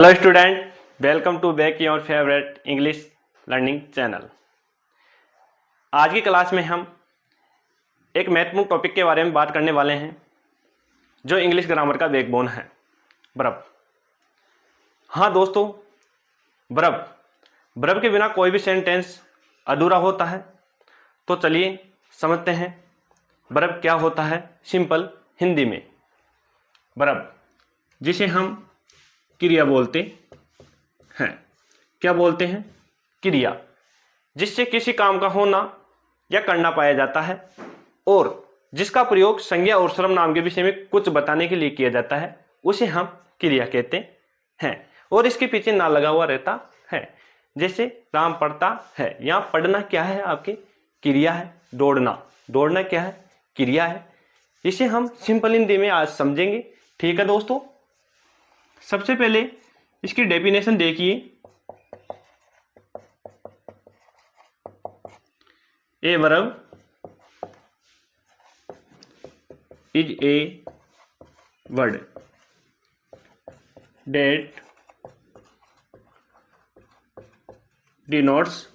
Hello student, welcome to back your favourite English learning channel. आज की class में हम एक महत्वपूर्ण टॉपिक के बारे में बात करने वाले हैं जो इंग्लिश ग्रामर का बैकबोन है, वर्ब। हाँ दोस्तों, वर्ब के बिना कोई भी सेंटेंस अधूरा होता है। तो चलिए समझते हैं वर्ब क्या होता है सिंपल हिंदी में। वर्ब जिसे हम क्रिया बोलते हैं। क्या बोलते हैं? क्रिया, जिससे किसी काम का होना या करना पाया जाता है और जिसका प्रयोग संज्ञा और सर्वनाम के विषय में कुछ बताने के लिए किया जाता है, उसे हम क्रिया कहते हैं। और इसके पीछे ना लगा हुआ रहता है। जैसे राम पढ़ता है, यहाँ पढ़ना क्या है? आपकी क्रिया है। दौड़ना क्या है? क्रिया है। इसे हम सिंपल हिंदी में आज समझेंगे। ठीक है दोस्तों, सबसे पहले इसकी डेफिनेशन देखिए। A verb is a word that denotes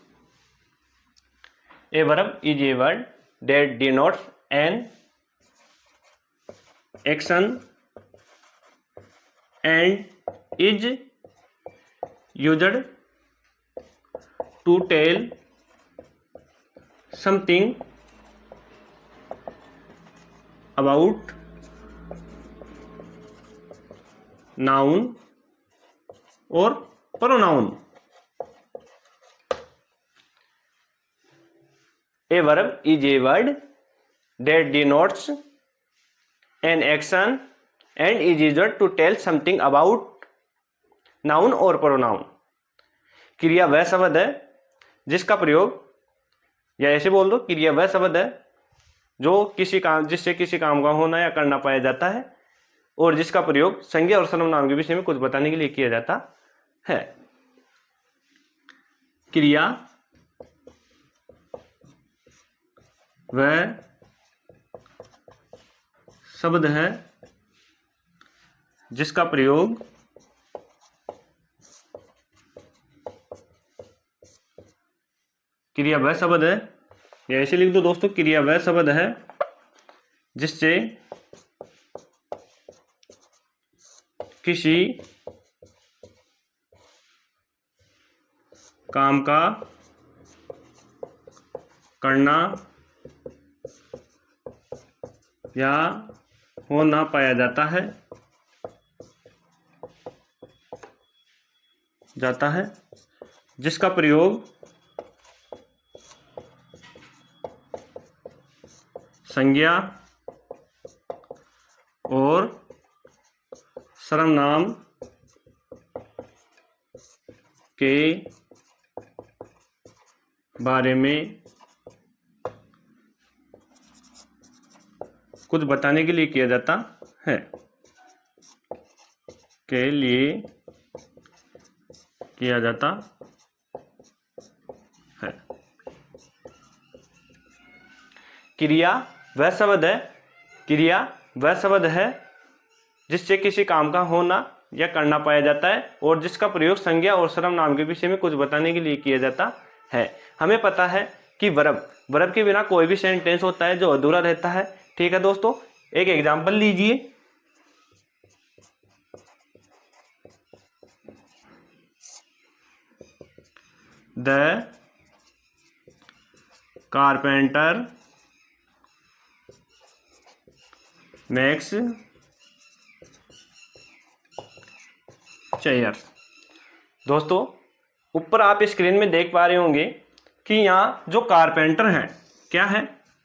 a verb is a word that denotes an action and is used to tell something about noun or pronoun. A verb is a word that denotes an action and is used to tell something about noun और pronoun. क्रिया वह शब्द है जिसका प्रयोग, या ऐसे बोल दो, क्रिया वह शब्द है जिससे किसी काम का होना या करना पाया जाता है और जिसका प्रयोग संज्ञा और सर्वनाम के विषय में कुछ बताने के लिए किया जाता है। क्रिया वह शब्द है जिसका प्रयोग क्रिया वह शब्द है, या ऐसे लिख दो दोस्तों, क्रिया वह शब्द है जिससे किसी काम का करना या होना पाया जाता है, जिसका प्रयोग संज्ञा और सर्वनाम के बारे में कुछ बताने के लिए किया जाता है, किया जाता है। क्रिया वह शब्द है जिससे किसी काम का होना या करना पाया जाता है और जिसका प्रयोग संज्ञा और सर्वनाम के विषय में कुछ बताने के लिए किया जाता है। हमें पता है कि वर्ब के बिना कोई भी सेंटेंस होता है जो अधूरा रहता है। ठीक है दोस्तों, एक एग्जांपल लीजिए। The carpenter makes chairs। दोस्तों, ऊपर आप स्क्रीन में देख पा रहे होंगे कि यहाँ जो कारपेंटर है, क्या है?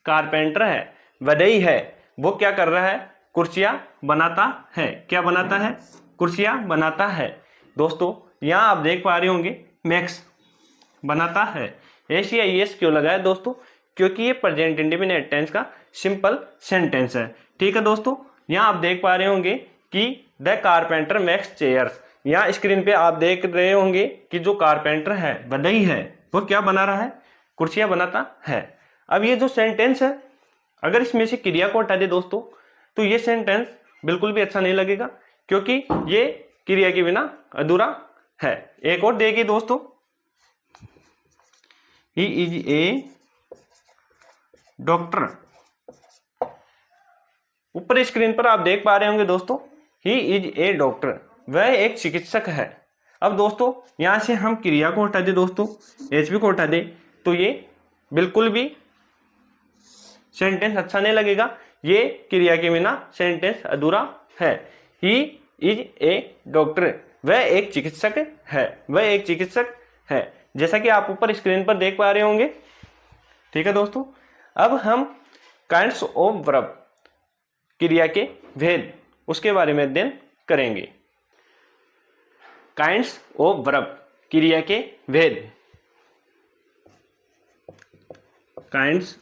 कारपेंटर है, वढई है। वो क्या कर रहा है? कुर्सियाँ बनाता है। क्या बनाता है? कुर्सियाँ बनाता है। दोस्तों, यहाँ आप देख पा रहे होंगे मैक्स बनाता है। एस क्यों लगा है दोस्तों? क्योंकि ये प्रेजेंट इंडेफिनिट टेंस का सिंपल सेंटेंस है। ठीक है दोस्तों, यहाँ आप देख पा रहे होंगे कि द कारपेंटर मेक्स चेयर्स। यहाँ स्क्रीन पे आप देख रहे होंगे कि जो कारपेंटर है, वढई है, वो क्या बना रहा है? कुर्सियां बनाता है। अब ये जो सेंटेंस है, अगर इसमें से क्रिया को हटा दे दोस्तों, तो ये सेंटेंस बिल्कुल भी अच्छा नहीं लगेगा, क्योंकि ये क्रिया के बिना अधूरा है। एक और देखिए दोस्तों, ही इज ए डॉक्टर। ऊपर स्क्रीन पर आप देख पा रहे होंगे दोस्तों, ही इज ए डॉक्टर, वह एक चिकित्सक है। अब दोस्तों यहां से हम क्रिया को हटा दे दोस्तों, एचबी को हटा दे, तो ये बिल्कुल भी सेंटेंस अच्छा नहीं लगेगा। ये क्रिया के बिना सेंटेंस अधूरा है। ही इज ए डॉक्टर, वह एक चिकित्सक है, वह एक चिकित्सक है, जैसा कि आप ऊपर स्क्रीन पर देख पा रहे होंगे। ठीक है दोस्तों, अब हम काइंड्स ऑफ वर्ब, क्रिया के भेद, उसके बारे में अध्ययन करेंगे। काइंड्स ऑफ वर्ब, क्रिया के भेद। काइंड्स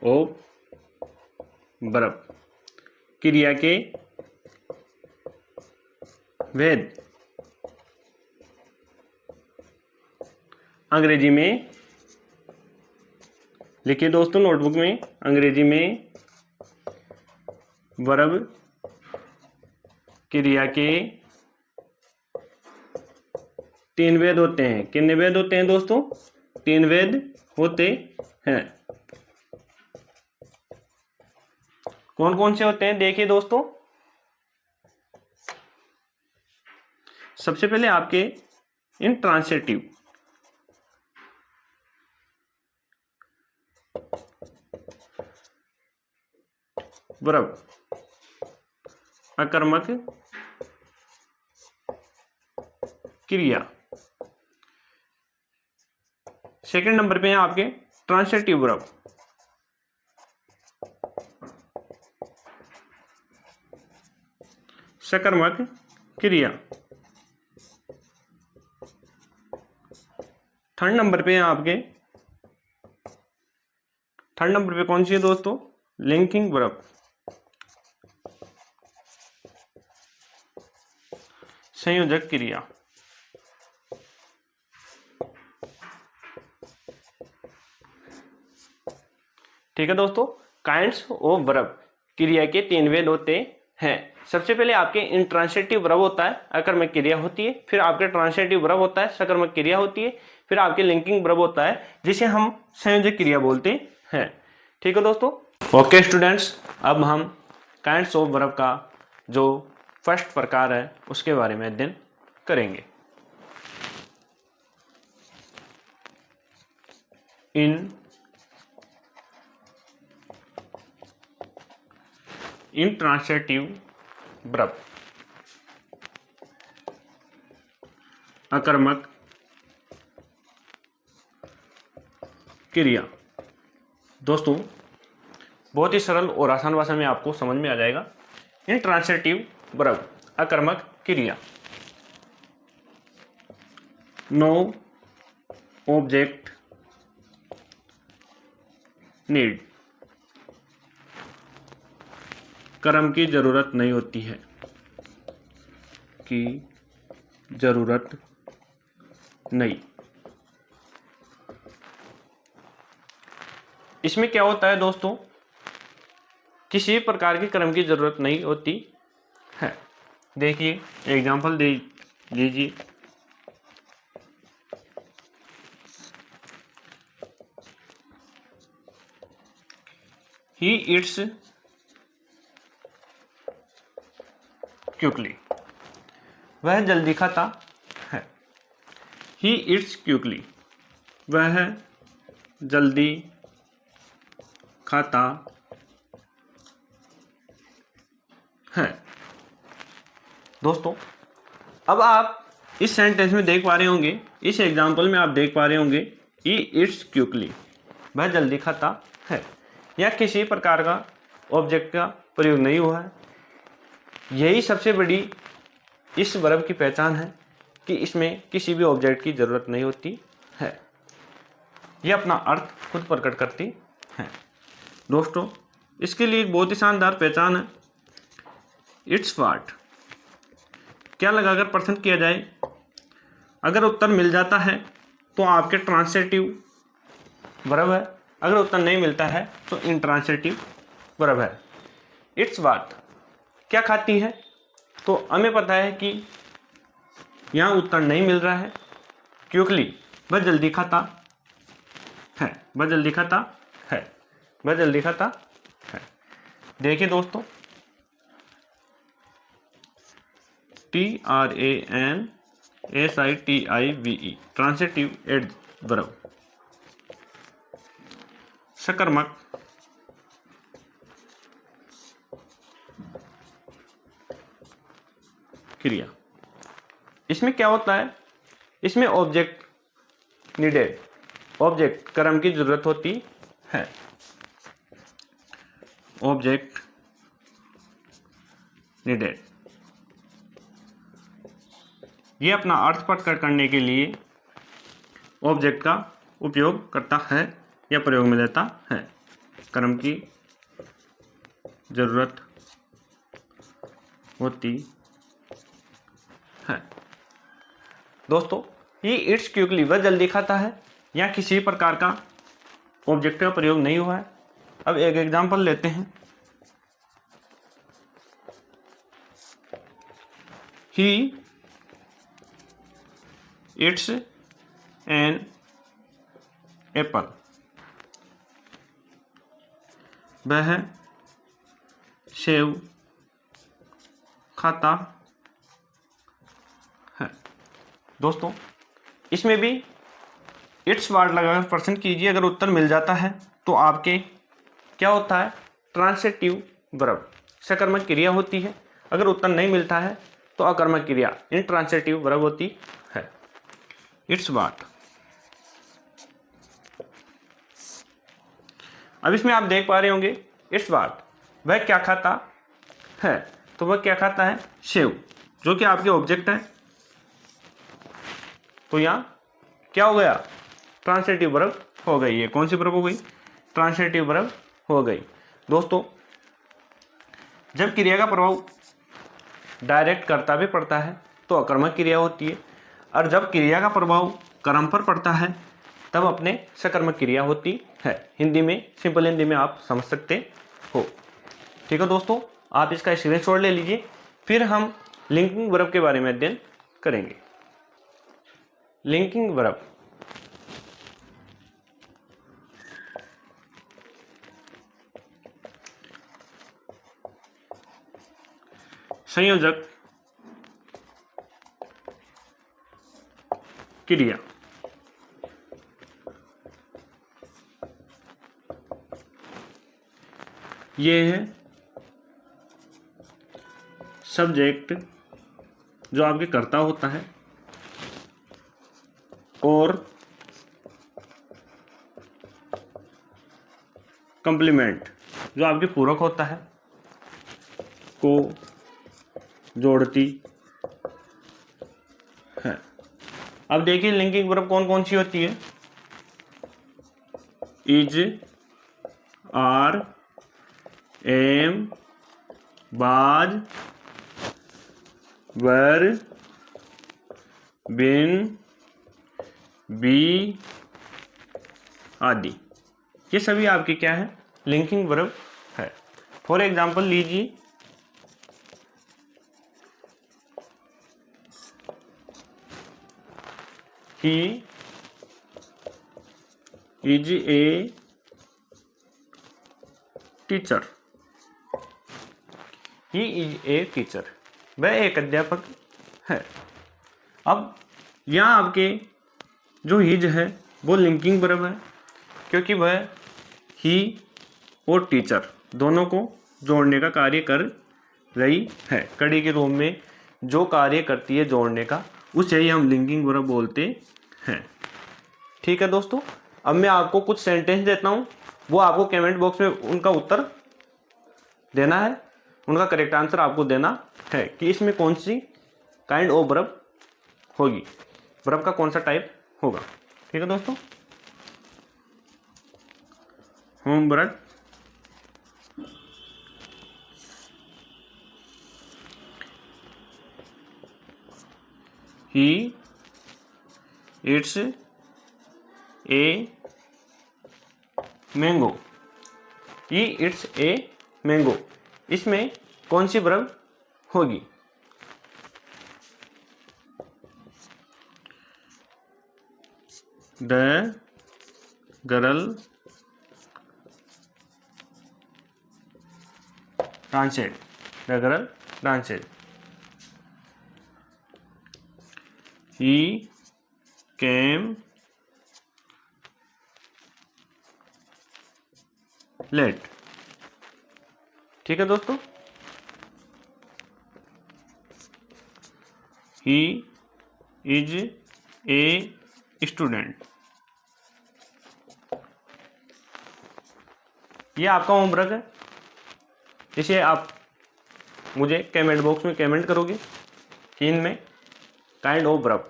ऑफ वर्ब, क्रिया के भेद। अंग्रेजी में लिखिए दोस्तों नोटबुक में, अंग्रेजी में वर्ब क्रिया के 3 भेद होते हैं। कितने भेद होते हैं दोस्तों? 3 भेद होते हैं। कौन कौन से होते हैं देखिए दोस्तों। सबसे पहले आपके इंट्रांसिटिव, वर्ब, अकर्मक क्रिया। सेकंड नंबर पे है आपके ट्रांसिटिव वर्ब, सकर्मक क्रिया। थर्ड नंबर पे है आपके, थर्ड नंबर पे कौन सी है दोस्तों? लिंकिंग वर्ब, संयोजक क्रिया। ठीक है दोस्तों, काइंड्स ऑफ वर्ब, क्रिया के 3 भेद होते हैं। सबसे पहले आपके इंट्रांसिटिव वर्ब होता है, अकर्मक क्रिया होती है। फिर आपके ट्रांसिटिव वर्ब होता है, सकर्मक क्रिया होती है। फिर आपके लिंकिंग वर्ब होता है, जिसे हम संयोजक क्रिया बोलते हैं। ठीक है दोस्तों। ओके स्टूडेंट्स, अब हम काइंड्स ऑफ वर्ब का जो फर्स्ट प्रकार है उसके बारे में अध्ययन करेंगे। इंट्रांसिटिव वर्ब, अकर्मक क्रिया। दोस्तों बहुत ही सरल और आसान भाषा में आपको समझ में आ जाएगा। इंट्रांसिटिव वर्ब, अकर्मक क्रिया। नो ऑब्जेक्ट नीड, कर्म की जरूरत नहीं होती है, की जरूरत नहीं। इसमें क्या होता है दोस्तों? किसी प्रकार के कर्म की जरूरत नहीं होती है। देखिए एग्जांपल दे लीजिए। ही ईट्स क्विकली, वह जल्दी खाता है। ही ईट्स क्विकली, वह जल्दी खाता है। दोस्तों अब आप इस सेंटेंस में देख पा रहे होंगे, इस एग्जांपल में आप देख पा रहे होंगे, ही ईट्स क्विकली, वह जल्दी खाता है। या किसी प्रकार का ऑब्जेक्ट का प्रयोग नहीं हुआ है। यही सबसे बड़ी इस वर्ब की पहचान है कि इसमें किसी भी ऑब्जेक्ट की जरूरत नहीं होती है। यह अपना अर्थ खुद प्रकट करती है। दोस्तों इसके लिए एक बहुत ही शानदार पहचान है, इट्स व्हाट। क्या लगाकर प्रश्न किया जाए, अगर उत्तर मिल जाता है तो आपके ट्रांसिटिव वर्ब है, अगर उत्तर नहीं मिलता है तो इंट्रांसिटिव वर्ब है। इट्स व्हाट क्या खाती है, तो हमें पता है कि यहाँ उत्तर नहीं मिल रहा है क्विकली, वह जल्दी खाता है, वह जल्दी खाता है, वह जल्दी खाता है। देखिए दोस्तों, TRANSITIVE ट्रांसिटिव एडवर्ब, सकर्मक क्रिया। इसमें क्या होता है, इसमें ऑब्जेक्ट नीडेड, ऑब्जेक्ट कर्म की जरूरत होती है, ऑब्जेक्ट नीडेड। ये अपना अर्थ प्रकट करने के लिए ऑब्जेक्ट का उपयोग करता है या प्रयोग में लेता है। कर्म की जरूरत होती है। दोस्तों, ये इट्स क्विकली, वह जल्दी खाता है, या किसी प्रकार का ऑब्जेक्ट का प्रयोग नहीं हुआ है। अब एक एग्जांपल लेते हैं। ही इट्स एन एप्पल, वह सेब खाता है। दोस्तों, इसमें भी इट्स वर्ड लगाकर प्रश्न कीजिए। अगर उत्तर मिल जाता है तो आपके क्या होता है, ट्रांसिटिव वर्ब, सकर्मक क्रिया होती है। अगर उत्तर नहीं मिलता है तो अकर्मक क्रिया, इंट्रांसिटिव वर्ब होती है। It's what. अब इसमें आप देख पा रहे होंगे, इट्स व्हाट, वह क्या खाता है, तो वह क्या खाता है, सेव, जो कि आपके ऑब्जेक्ट है। तो यहाँ क्या हो गया, ट्रांसिटिव वर्ब हो गई। ये कौन सी वर्ब हो गई, ट्रांसिटिव वर्ब हो गई। दोस्तों, जब क्रिया का प्रभाव डायरेक्ट कर्ता पे पड़ता है तो अकर्मक क्रिया होती है, और जब क्रिया का प्रभाव कर्म पर पड़ता है तब अपने सकर्मक क्रिया होती है। हिंदी में, सिंपल हिंदी में आप समझ सकते हो। ठीक है दोस्तों, आप इसका स्क्रीनशॉट ले लीजिए, फिर हम लिंकिंग वर्ब के बारे में अध्ययन करेंगे। लिंकिंग वर्ब, संयोजक क्रिया। ये है सब्जेक्ट जो आपके कर्ता होता है, और कंप्लीमेंट जो आपके पूरक होता है, को जोड़ती है। अब देखिए लिंकिंग वर्ब कौन कौन सी होती है। इज, आर, एम, बाज, वर, बिन, बी आदि, ये सभी आपके क्या है, लिंकिंग वर्ब है। फॉर एग्जाम्पल लीजिए, he is a teacher, he is a teacher, वह एक अध्यापक है। अब यहाँ आपके जो हिज है वो लिंकिंग वर्ब है, क्योंकि वह ही और टीचर दोनों को जोड़ने का कार्य कर रही है। कड़ी के रूप में जो कार्य करती है जोड़ने का, उसे ही हम लिंकिंग वर्ब बोलते हैं। ठीक है दोस्तों, अब मैं आपको कुछ सेंटेंस देता हूँ, वो आपको कमेंट बॉक्स में उनका उत्तर देना है, उनका करेक्ट आंसर आपको देना है कि इसमें कौन सी काइंड ऑफ वर्ब होगी, वर्ब का कौन सा टाइप होगा। ठीक है दोस्तों, homework, he eats a mango, he eats a mango, इसमें कौन सी वर्ब होगी। The girl danced, the girl danced, he came late. ठीक है दोस्तों, ही इज ए स्टूडेंट। ये आपका होमवर्क है, इसे आप मुझे कमेंट बॉक्स में कमेंट करोगे कि इनमें काइंड ऑफ वर्ब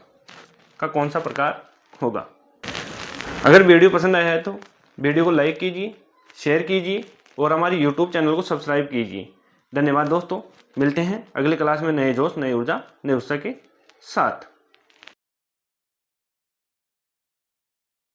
का कौन सा प्रकार होगा। अगर वीडियो पसंद आया है तो वीडियो को लाइक कीजिए, शेयर कीजिए और हमारे यूट्यूब चैनल को सब्सक्राइब कीजिए। धन्यवाद दोस्तों, मिलते हैं अगले क्लास में नए जोश, नई ऊर्जा, नए उत्साह के साथ।